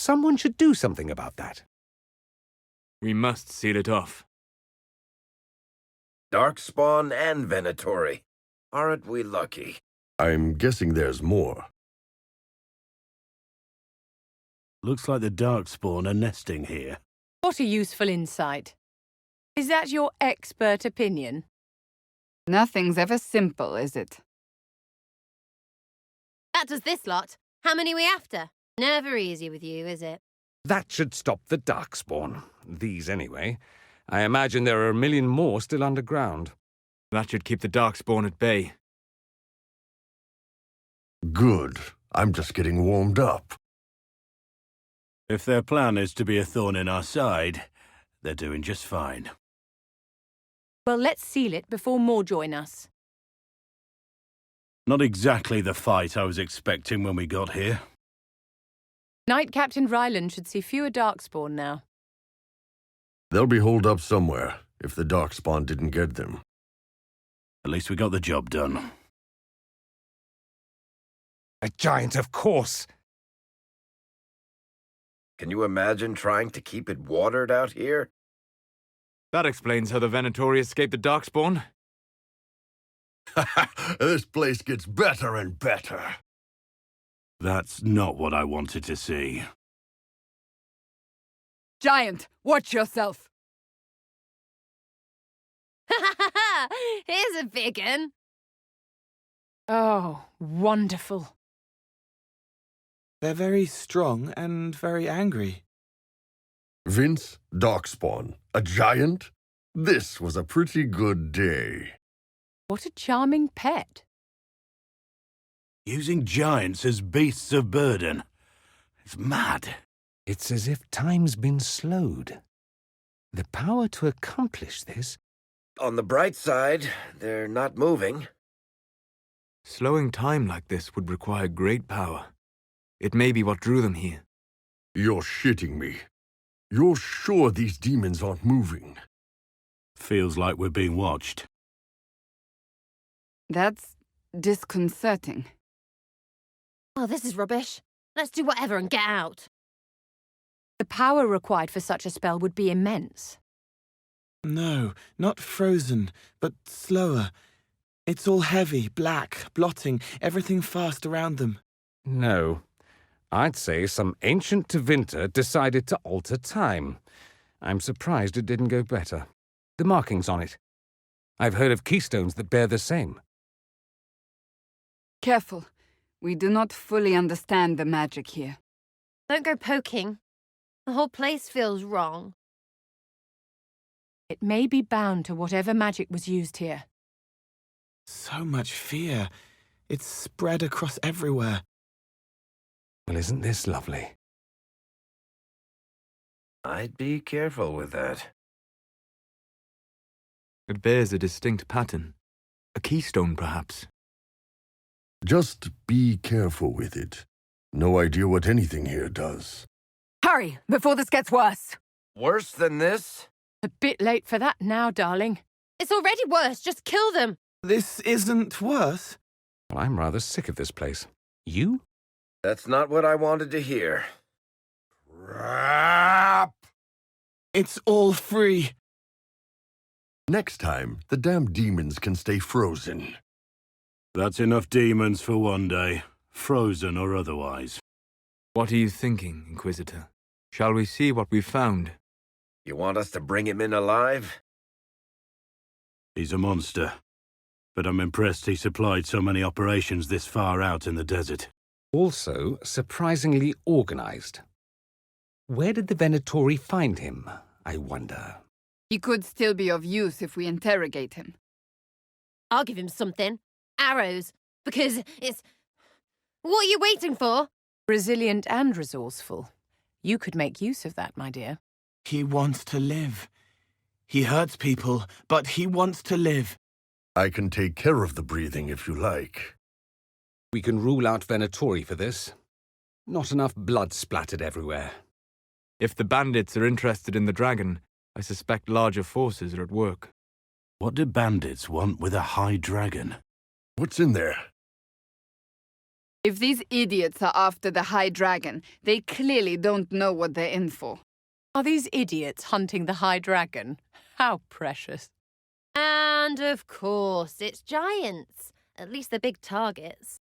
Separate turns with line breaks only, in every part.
Someone should do something about that.
We must seal it off.
Darkspawn and Venatori. Aren't we lucky?
I'm guessing there's more.
Looks like the Darkspawn are nesting here.
What a useful insight. Is that your expert opinion?
Nothing's ever simple, is it?
That does this lot. How many are we after? Never easy with you, is it?
That should stop the Darkspawn. These, anyway. I imagine there are a million more still underground.
That should keep the Darkspawn at bay.
Good. I'm just getting warmed up.
If their plan is to be a thorn in our side, they're doing just fine.
Well, let's seal it before more join us.
Not exactly the fight I was expecting when we got here.
Knight Captain Ryland should see fewer Darkspawn now.
They'll be holed up somewhere, if the Darkspawn didn't get them.
At least we got the job done.
A giant, of course.
Can you imagine trying to keep it watered out here?
That explains how the Venatori escaped the Darkspawn.
This place gets better and better.
That's not what I wanted to see.
Giant, watch yourself!
Here's a big un.
Oh, wonderful.
They're very strong and very angry.
Vince, Darkspawn, a giant? This was a pretty good day.
What a charming pet.
Using giants as beasts of burden. It's mad.
It's as if time's been slowed. The power to accomplish this...
On the bright side, they're not moving.
Slowing time like this would require great power. It may be what drew them here.
You're shitting me. You're sure these demons aren't moving?
Feels like we're being watched.
That's disconcerting.
Oh, this is rubbish. Let's do whatever and get out.
The power required for such a spell would be immense.
No, not frozen, but slower. It's all heavy, black, blotting, everything fast around them.
No. I'd say some ancient Tevinter decided to alter time. I'm surprised it didn't go better. The markings on it. I've heard of keystones that bear the same.
Careful. We do not fully understand the magic here.
Don't go poking. The whole place feels wrong.
It may be bound to whatever magic was used here.
So much fear. It's spread across everywhere.
Well, isn't this lovely?
I'd be careful with that.
It bears a distinct pattern. A keystone, perhaps.
Just be careful with it. No idea what anything here does.
Hurry, before this gets worse!
Worse than this?
A bit late for that now, darling.
It's already worse. Just kill them.
This isn't worse.
Well, I'm rather sick of this place. You?
That's not what I wanted to hear. Crap!
It's all free.
Next time, the damn demons can stay frozen.
That's enough demons for one day, frozen or otherwise.
What are you thinking, Inquisitor? Shall we see what we've found?
You want us to bring him in alive?
He's a monster. But I'm impressed he supplied so many operations this far out in the desert.
Also, surprisingly organized. Where did the Venatori find him, I wonder?
He could still be of use if we interrogate him.
I'll give him something. Arrows. Because it's... What are you waiting for?
Resilient and resourceful. You could make use of that, my dear.
He wants to live. He hurts people, but he wants to live.
I can take care of the breathing if you like.
We can rule out Venatori for this. Not enough blood splattered everywhere.
If the bandits are interested in the dragon, I suspect larger forces are at work.
What do bandits want with a high dragon?
What's in there?
If these idiots are after the High Dragon, they clearly don't know what they're in for.
Are these idiots hunting the High Dragon? How precious.
And of course, it's giants. At least they're big targets.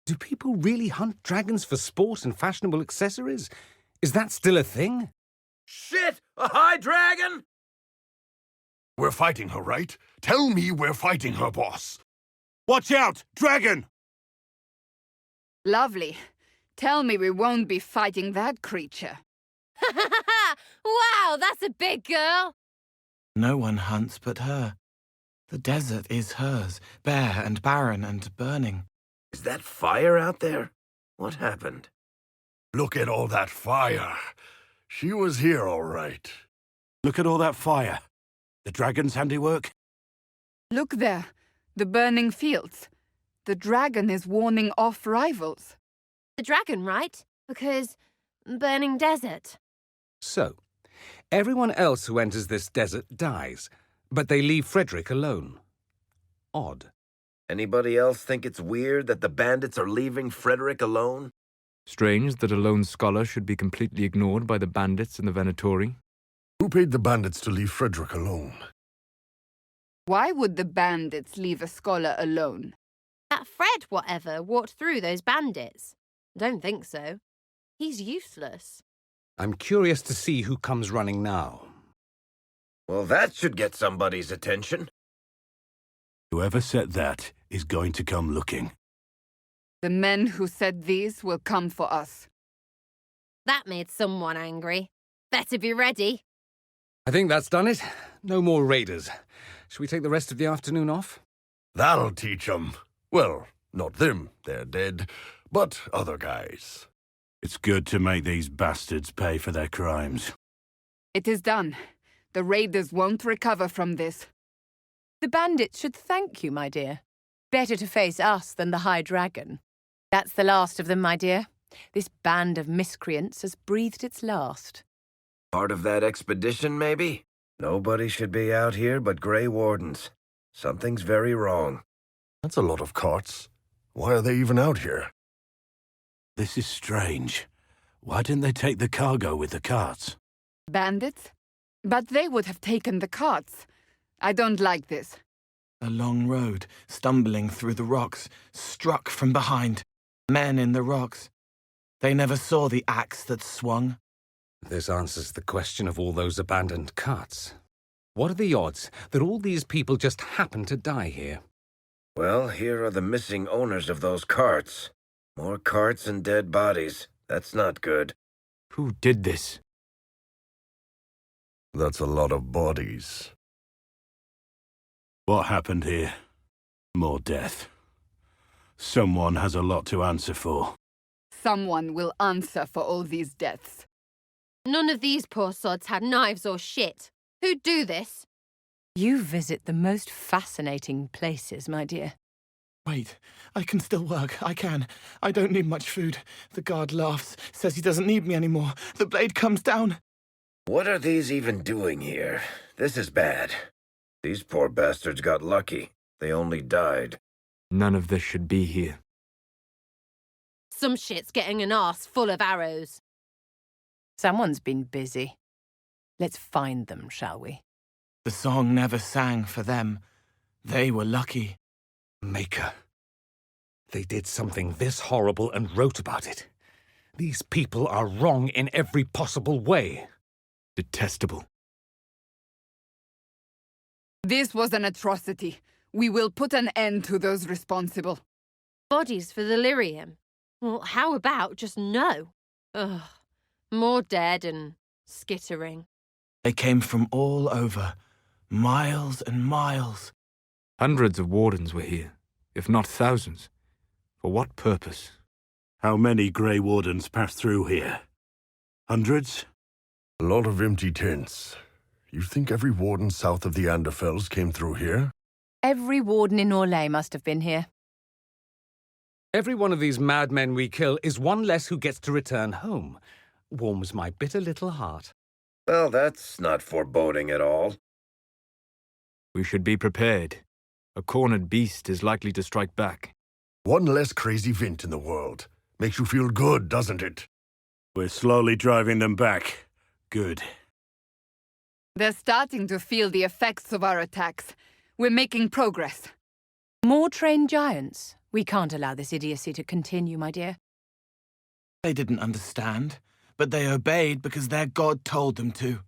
Do people really hunt dragons for sport and fashionable accessories? Is that still a thing?
Shit! A high dragon?
We're fighting her, right? Tell me we're fighting her, boss.
Watch out! Dragon!
Lovely. Tell me we won't be fighting that creature.
Wow, that's a big girl.
No one hunts but her. The desert is hers, bare and barren and burning.
Is that fire out there? What happened?
Look at all that fire. She was here, all right.
Look at all that fire. The dragon's handiwork?
Look there, the burning fields. The dragon is warning off rivals.
The dragon, right? Because burning desert.
So, everyone else who enters this desert dies, but they leave Frederick alone. Odd.
Anybody else think it's weird that the bandits are leaving Frederick alone?
Strange that a lone scholar should be completely ignored by the bandits and the Venatori.
Who paid the bandits to leave Frederick alone?
Why would the bandits leave a scholar alone?
That Fred whatever walked through those bandits. Don't think so. He's useless.
I'm curious to see who comes running now.
Well, that should get somebody's attention.
Whoever said that is going to come looking.
The men who said these will come for us.
That made someone angry. Better be ready.
I think that's done it. No more raiders. Shall we take the rest of the afternoon off?
That'll teach 'em. Well, not them, they're dead, but other guys.
It's good to make these bastards pay for their crimes.
It is done. The raiders won't recover from this.
The bandits should thank you, my dear. Better to face us than the High Dragon. That's the last of them, my dear. This band of miscreants has breathed its last.
Part of that expedition, maybe? Nobody should be out here but Grey Wardens. Something's very wrong.
That's a lot of carts. Why are they even out here?
This is strange. Why didn't they take the cargo with the carts?
Bandits? But they would have taken the carts. I don't like this.
A long road, stumbling through the rocks, struck from behind. Men in the rocks. They never saw the axe that swung.
This answers the question of all those abandoned carts. What are the odds that all these people just happen to die here?
Well, here are the missing owners of those carts. More carts and dead bodies. That's not good.
Who did this?
That's a lot of bodies.
What happened here? More death. Someone has a lot to answer for.
Someone will answer for all these deaths.
None of these poor sods had knives or shit. Who'd do this?
You visit the most fascinating places, my dear.
Wait, I can still work. I can. I don't need much food. The guard laughs, says he doesn't need me anymore. The blade comes down.
What are these even doing here? This is bad. These poor bastards got lucky. They only died.
None of this should be here.
Some shit's getting an arse full of arrows.
Someone's been busy. Let's find them, shall we?
The song never sang for them. They were lucky.
Maker. They did something this horrible and wrote about it. These people are wrong in every possible way.
Detestable.
This was an atrocity. We will put an end to those responsible.
Bodies for the lyrium. Well, how about just no? Ugh. More dead and skittering.
They came from all over. Miles and miles.
Hundreds of wardens were here, if not thousands. For what purpose?
How many Grey Wardens passed through here? Hundreds?
A lot of empty tents. You think every warden south of the Anderfells came through here?
Every warden in Orlais must have been here.
Every one of these madmen we kill is one less who gets to return home. Warms my bitter little heart.
Well, that's not foreboding at all.
We should be prepared. A cornered beast is likely to strike back.
One less crazy Vint in the world. Makes you feel good, doesn't it?
We're slowly driving them back. Good.
They're starting to feel the effects of our attacks. We're making progress.
More trained giants? We can't allow this idiocy to continue, my dear.
They didn't understand, but they obeyed because their god told them to.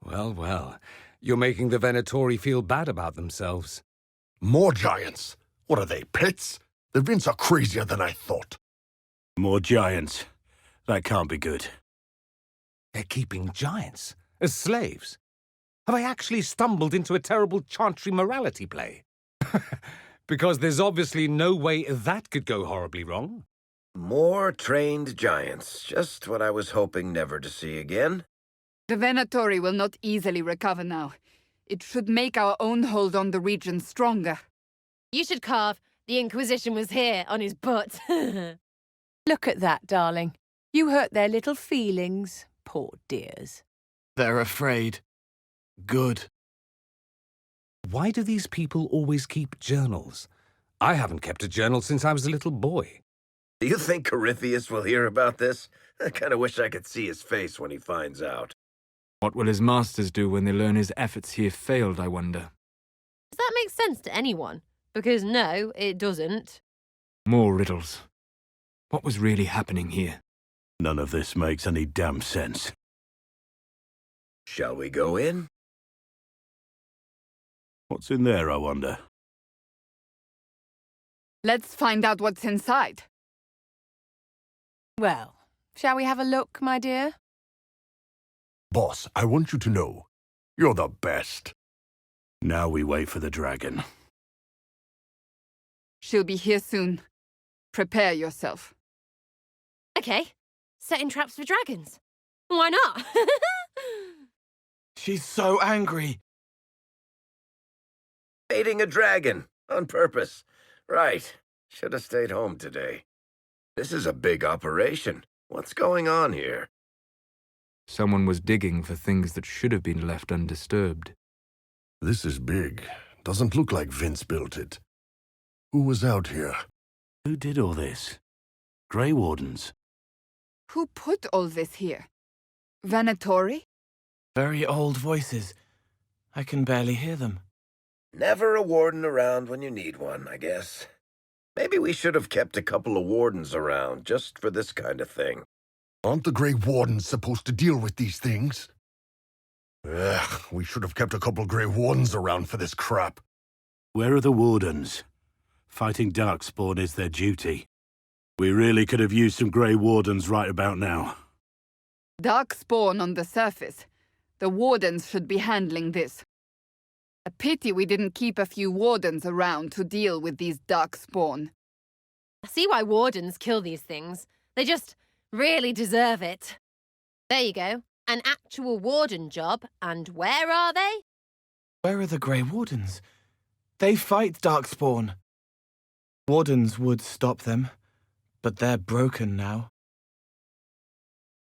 Well, well. You're making the Venatori feel bad about themselves.
More giants? What are they, pets? The Vints are crazier than I thought.
More giants. That can't be good.
They're keeping giants as slaves. Have I actually stumbled into a terrible chantry morality play? Because there's obviously no way that could go horribly wrong.
More trained giants. Just what I was hoping never to see again.
The Venatori will not easily recover now. It should make our own hold on the region stronger.
You should carve "The Inquisition was here" on his butt.
Look at that, darling. You hurt their little feelings. Poor dears.
They're afraid. Good.
Why do these people always keep journals? I haven't kept a journal since I was a little boy.
Do you think Corypheus will hear about this? I kind of wish I could see his face when he finds out.
What will his masters do when they learn his efforts here failed, I wonder?
Does that make sense to anyone? Because no, it doesn't.
More riddles. What was really happening here?
None of this makes any damn sense.
Shall we go in?
What's in there, I wonder?
Let's find out what's inside.
Well, shall we have a look, my dear?
Boss, I want you to know, you're the best.
Now we wait for the dragon.
She'll be here soon. Prepare yourself.
Okay, setting traps for dragons. Why not?
She's so angry.
Baiting a dragon. On purpose. Right. Should have stayed home today. This is a big operation. What's going on here?
Someone was digging for things that should have been left undisturbed.
This is big. Doesn't look like Vince built it. Who was out here?
Who did all this? Grey Wardens.
Who put all this here? Venatori?
Very old voices. I can barely hear them.
Never a warden around when you need one, I guess. Maybe we should have kept a couple of wardens around, just for this kind of thing.
Aren't the Grey Wardens supposed to deal with these things? Ugh, we should have kept a couple Grey Wardens around for this crap.
Where are the Wardens? Fighting Darkspawn is their duty. We really could have used some Grey Wardens right about now.
Darkspawn on the surface. The Wardens should be handling this. A pity we didn't keep a few Wardens around to deal with these Darkspawn.
I see why wardens kill these things. They just really deserve it. There you go. An actual warden job. And where are they?
Where are the Grey Wardens? They fight Darkspawn. Wardens would stop them, but they're broken now.